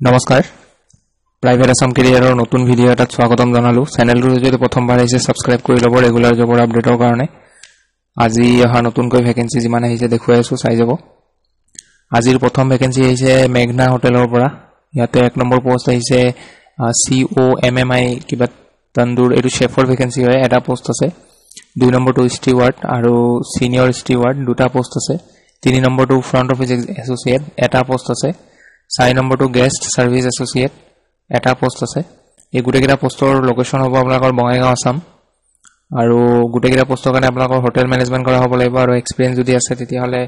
নমস্কাৰ প্ৰাইভেট আসাম কেৰিয়াৰৰ নতুন ভিডিও এটাত স্বাগতম জনালো চেনেলটো যদি প্ৰথমবাৰ আহিছে সাবস্ক্ৰাইব কৰি ল'ব ৰেগুলাৰ জবৰ আপডেটৰ কাৰণে আজি অহা নতুনকৈ ভ্যাকেন্সি যিমান আহিছে দেখুৱাই আছো চাই যাব আজিৰ প্ৰথম ভ্যাকেন্সি আহিছে মেঘনা হোটেলৰ পৰা ইয়াতে এক নম্বৰ পোষ্ট আহিছে COMMI কিবা তন্দুৰ এটো শেফৰ ভ্যাকেন্সি হয় এটা পোষ্ট আছে দুই নম্বৰটো ষ্টিৱাৰ্ড আৰু সিনিয়ৰ ষ্টিৱাৰ্ড দুটা পোষ্ট আছে তিনি নম্বৰটো ফ্ৰন্ট অফিস এছ'চিয়েট এটা পোষ্ট আছে 4 নম্বৰটো গেষ্ট সাৰ্ভিস এছ'চিয়েট এটা পোষ্ট আছে এই গুটেকিটা পোষ্টৰ লোকেশন হ'ব আপোনালোকৰ বঙাইগাঁও আসাম আৰু গুটেকিটা পোষ্টৰ কাৰণে আপোনালোকৰ হোটেল মেনেজমেন্ট কৰা হ'ব লাগিব আৰু এক্সপেৰিয়েন্স যদি আছে তেতিয়া হলে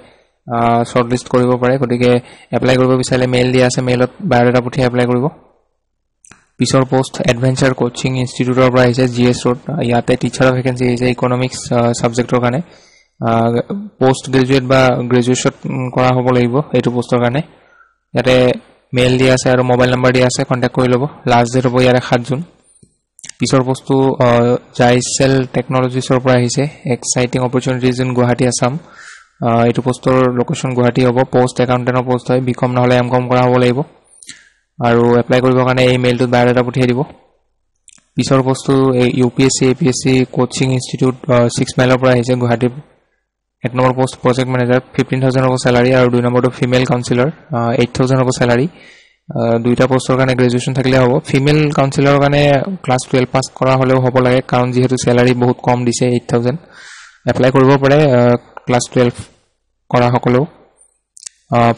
শৰ্ট লিষ্ট কৰিব পাৰে গতিকে এপ্লাই কৰিব বিচাৰিলে মেইল দিয়া আছে মেইলত বায়োডাটা পঠিয়াই এপ্লাই কৰিব পিছৰ পোষ্ট এডভেঞ্চাৰ কোচিং ইনষ্টিটিউটৰ পৰা আহিছে জিএছ ৰোড ইয়াতে টিচাৰৰ ভ্যাকেন্সি আহিছে ইকোনমিক্স সাবজেক্টৰ কাৰণে পোষ্ট গ্ৰেজুৱেট বা গ্ৰেজুৱেচন কৰা হ'ব লাগিব এইটো পোষ্টৰ কাৰণে ইয়াতে মেইল দিয়া আছে আৰু মোবাইল নম্বৰ দিয়া আছে কন্টাক্ট কৰি ল'ব লাষ্ট ডেট হ'ব ইয়াৰে 7 জুন পিছৰ পোষ্টটো জাইসেল টেকনলজিছৰ পৰা আহিছে exciting opportunities in Guwahati Assam এইটো পোষ্টৰ লোকেশন গুৱাহাটী হ'ব পোষ্ট একাউন্টেন্টৰ পোষ্ট হয় বিকম নহলে এমকম কৰা হ'ব লাগিব আৰু এপ্লাই কৰিবৰ কাৰণে এই মেইলটোত বায়োডাটা পঠিয়াই দিব পিছৰ পোষ্টটো UPSC APSC কোচিং ইনষ্টিটিউট 6 মাইলৰ পৰা আহিছে গুৱাহাটী এক নম্বৰ পোষ্ট প্ৰজেক্ট মেনেজাৰ 15000 হ'ব স্যালাৰি আৰু দুই নম্বৰটো ফিমেল কাউন্সিলৰ 8000 হ'ব স্যালাৰি দুইটা পোষ্টৰ কাৰণে গ্ৰেজুৱেচন থাকিলে হ'ব ফিমেল কাউন্সিলৰ কাৰণে ক্লাস 12 পাস কৰা হলেও হ'ব লাগে কাৰণ যেহেতু স্যালাৰি বহুত কম দিছে 8000 এপ্লাই কৰিব পাৰে ক্লাস 12 কৰা সকলেও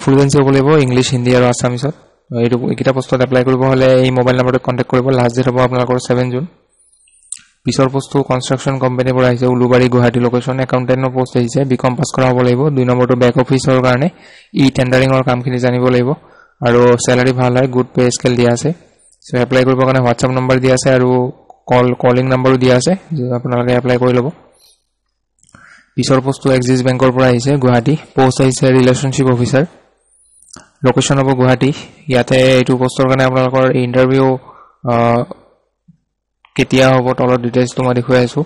ফ্লুয়েন্সি হ'ব লাগিব ইংলিশ হিন্দী আৰু আসামিছত এইটো কিটা পোষ্টত এপ্লাই কৰিব হলে এই মোবাইল নম্বৰটো কন্টাক্ট কৰিব লাষ্ট ডেট হ'ব আপোনালোকৰ 7 জুন পিছৰ পোষ্টটো কনষ্ট্ৰাকচন কোম্পানী পৰা আহিছে উলুবাৰী গুৱাহাটী লোকেশন একাউন্টেন্টৰ পোষ্ট আহিছে বিকম পাস কৰা হ'ব লাগিব দুই নম্বৰটো বেক অফিচৰ কাৰণে টেন্ডাৰিংৰ কামখিনি জানিব লাগিব আৰু স্যালাৰি ভাল হয় গুড পে স্কেল দিয়া আছে সো এপ্লাই কৰিবৰ কাৰণে WhatsApp নম্বৰ দিয়া আছে আৰু কলিং নম্বৰো দিয়া আছে আপোনালোকে এপ্লাই কৰি ল'ব পিছৰ পোষ্টটো এক্সিস বেংকৰ পৰা আহিছে গুৱাহাটী পোষ্ট আহিছে ৰিলেশনশিপ অফিচাৰ লোকেশন হ'ব গুৱাহাটী ইয়াতে এইটো পোষ্টৰ কাৰণে আপোনালোকৰ ইন্টাৰভিউ কেতিয়া হ'ব তলত ডিটেইলছটো মই দেখুৱাই আছো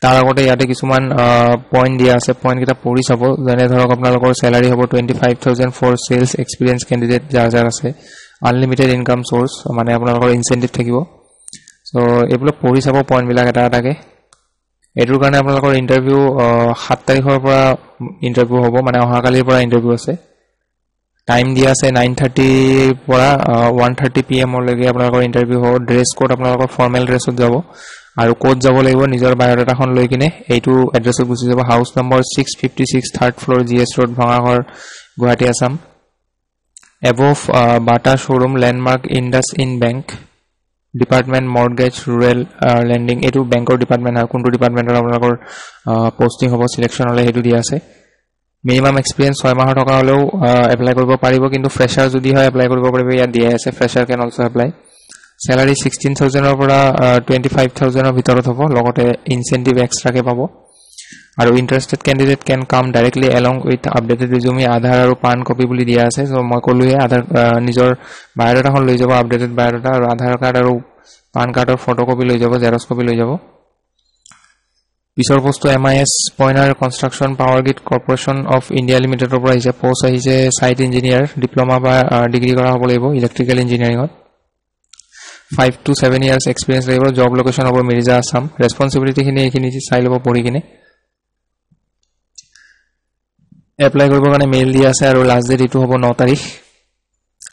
তাৰ আগতে ইয়াতে কিছুমান পইণ্ট দিয়া আছে পইণ্ট কিটা পঢ়ি চাব যেনে ধৰক আপোনালোকৰ স্যালাৰি হ'ব 25000 ফৰ সেলস এক্সপেৰিয়েন্স ক্যান্ডিডেট যাৰ আছে আনলিমিটেড ইনকাম সোৰ্স মানে আপোনালোকৰ ইনসেন্টিভ থাকিব সো এইবোৰ পঢ়ি চাব পইণ্ট বিলাক এটা এটাকে এটোৰ কাৰণে আপোনালোকৰ ইন্টাৰভিউ 7 তাৰিখৰ পৰা ইন্টাৰভিউ হ'ব মানে অহাকালিৰ পৰা ইন্টাৰভিউ আছে টাইম দিয়া আছে 9:30 পৰা 1:30 PM লৈকে আপোনালোকৰ ইন্টাৰভিউ হ'ব ড্ৰেছ কোড আপোনালোকৰ ফৰ্মেল ড্ৰেছত যাব আৰু কোড যাব লাগিব নিজৰ বায়োডাটাখন লৈ কিনে এইটো এড্ৰেছত গুছি যাব house number 656 third floor GS road Bhangagarh Guwahati Assam above Bata showroom landmark IndusInd bank department mortgage rural lending এইটো বেংকৰ ডিপাৰ্টমেন্ট হয় কোনটো ডিপাৰ্টমেন্টৰ আপোনালোকৰ পোষ্টিং হ'ব সিলেকশন হলে হেতু দিয়া আছে মিনিমাম এক্সপেৰিয়েন্স 6 মাহৰ থকা হলেও এপ্লাই কৰিব পাৰিব কিন্তু ফ্ৰেছাৰ যদি হয় এপ্লাই কৰিব পাৰিব ইয়া দিয়া আছে ফ্ৰেছাৰ ক্যান অলসো এপ্লাই স্যালাৰি 16000 ৰ পৰা 25000 ৰ ভিতৰত হ'ব লগতে ইনসেন্টিভ এক্সট্ৰাকে পাব আৰু interested candidate can come directly along with updated resume Aadhaar আৰু পান কপি বুলি দিয়া আছে সো মই কলোৱে আধাৰ নিজৰ বায়োডাটাখন লৈ যাব আপডেটেড বায়োডাটা আৰু আধাৰ কাৰ্ড আৰু পান কাৰ্ডৰ ফটোকপি লৈ যাব জেৰক্স কপি লৈ যাব পিছৰ পোষ্টটো MIS পইনাৰ construction power grid corporation of India লিমিটেডৰ পৰা আহিছে পোষ্ট আহিছে সাইট ইঞ্জিনিয়াৰ ডিপ্লোমা বা ডিগ্ৰী কৰা হ'ব লাগিব ইলেক্ট্ৰিকেল ইঞ্জিনিয়াৰিংত 5 to 7 years experience লাগিব জব লোকেশন হ'ব মিৰ্জা আসাম ৰেসপন্সিবিলিটি খিনি এইখিনি চাই ল'ব পঢ়ি কিনে এপ্লাই কৰিবৰ কাৰণে মেইল দিয়া আছে আৰু লাষ্ট ডেট ইটো হ'ব 9 তাৰিখ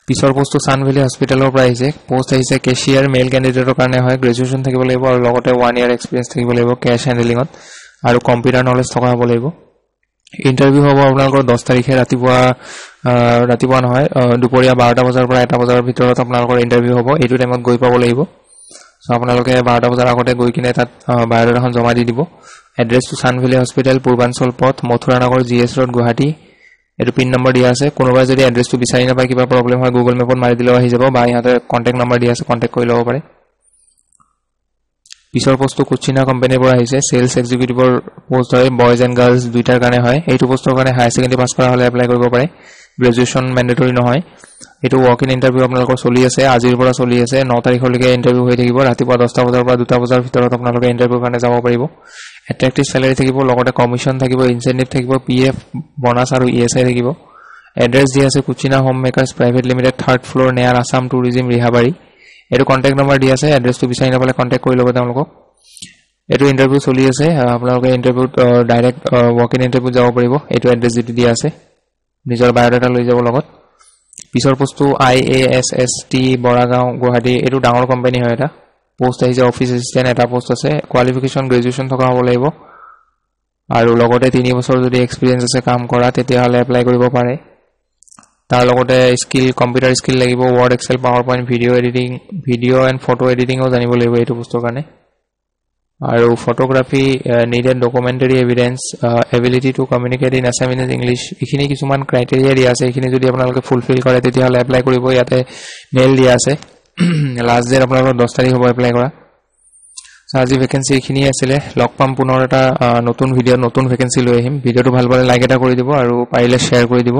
পিছৰ পোষ্টটো সানভেলি হস্পিটেলৰ পৰা আহিছে পোষ্ট আহিছে কেশিয়াৰ মেইল ক্যান্ডিডেটৰ কাৰণে হয় গ্ৰেজুৱেচন থাকিব লাগিব আৰু লগতে 1 ইয়াৰ এক্সপেৰিয়েন্স থাকিব লাগিব কেশ হ্যান্ডলিংত আৰু কম্পিউটাৰ নলেজ থকা হ'ব লাগিব ইন্টাৰভিউ হ'ব আপোনালোকৰ 10 তাৰিখে ৰাতিপুৱা নহয় দুপৰীয়া 12টা বজাৰ পৰা 1টা বজাৰ ভিতৰত আপোনালোকৰ ইন্টাৰভিউ হ'ব এইটো টাইমত গৈ পাব লাগিব সো আপোনালোকে 12টা বজাৰ আগতে গৈ কিনে তাত বায়োডাটাখন জমা দি দিব এড্ৰেছটো সানভেলি হস্পিটেল পূৰ্বাঞ্চল পথ মথুৰানগৰ জিএছ ৰোড গুৱাহাটী এটো পিন নম্বৰ দিয়া আছে কোনোবাই যদি এড্ৰেছটো বিচাৰি নাপায় কিবা প্ৰবলেম হয় গুগল মেপত মাৰি দিলেও আহি যাব বা ইয়াতে কন্টাক্ট নম্বৰ দিয়া আছে কন্টাক্ট কৰি ল'ব পাৰে পিছৰ পোষ্টটো কোচিনা কোম্পানীৰ পৰা আহিছে সেলস এক্সিকিউটিভৰ পোষ্ট হয় বয়জ এণ্ড গাৰ্লছ দুইটাৰ কাৰণে হয় এইটো পোষ্টৰ কাৰণে হাই সেকেন্ডাৰী পাস কৰা হলে এপ্লাই কৰিব পাৰে গ্ৰেজুৱেচন ম্যান্ডেটৰি নহয় এটো ওয়াক ইন ইন্টাৰভিউ আপোনালোকৰ চলি আছে আজিৰ পৰা চলি আছে 9 তাৰিখলৈকে ইন্টাৰভিউ হৈ থাকিব ৰাতিপুৱা 10টা বজাৰ পৰা 2টা বজাৰ ভিতৰত আপোনালোকে ইন্টাৰভিউ কাৰণে যাব পাৰিব এট্ৰেক্টিভ স্যালাৰি থাকিব লগতে কমিশন থাকিব ইনসেন্টিভ থাকিব PF বোনাস আৰু ESI থাকিব এড্ৰেছ দিয়া আছে Cucina home makers private limited 3rd floor near Assam tourism Rehabari এটো কন্টাক্ট নম্বৰ দিয়া আছে এড্ৰেছটো বিচাৰি নাপালে কন্টাক্ট কৰি ল'ব তেওঁলোকক এটো ইন্টাৰভিউ চলি আছে আপোনালোকে ইন্টাৰভিউত ডাইৰেক্ট ওয়াক ইন ইন্টাৰভিউ যাব পাৰিব এটো এড্ৰেছ যেটো দিয়া আছে নিজৰ বায়োডাটা লৈ যাব লগত পিছৰ পোষ্টটো IASST বৰাগাঁও গুৱাহাটী এটো ডাঙৰ কোম্পানী হয় এটা পোষ্ট আহিছে অফিস এসিস্ট্যান্ট এটা পোষ্ট আছে কোৱালিফিকেশন গ্ৰেজুৱেচন থকা হ'ব লাগিব আৰু লগতে 3 বছৰ যদি এক্সপেৰিয়েন্স আছে কাম কৰা তেতিয়া হলে এপ্লাই কৰিব পাৰে তাৰ লগতে স্কিল কম্পিউটাৰ স্কিল লাগিব Word Excel PowerPoint video and photo এডিটিংও জানিব লাগিব এইটো বস্তুৰ কাৰণে আৰু photography needed documentary evidence ability to communicate in Assamese English ইখিনি কিছুমান ক্ৰাইটেৰিয়া দিয়া আছে ইখিনি যদি আপোনালোকে ফুলফিল কৰে তেতিয়া হলে এপ্লাই কৰিব ইয়াতে মেইল দিয়া আছে লাষ্ট ডেট আপোনালোকৰ 10 তাৰিখ হ'ব এপ্লাই কৰা আজি ভ্যাকেন্সি ইখিনি আছিল লক পাম পুনৰ এটা নতুন ভিডিও নতুন ভ্যাকেন্সি লৈ আহিম ভিডিওটো ভাল পালে লাইক এটা কৰি দিব আৰু পাৰিলে শেয়াৰ কৰি দিব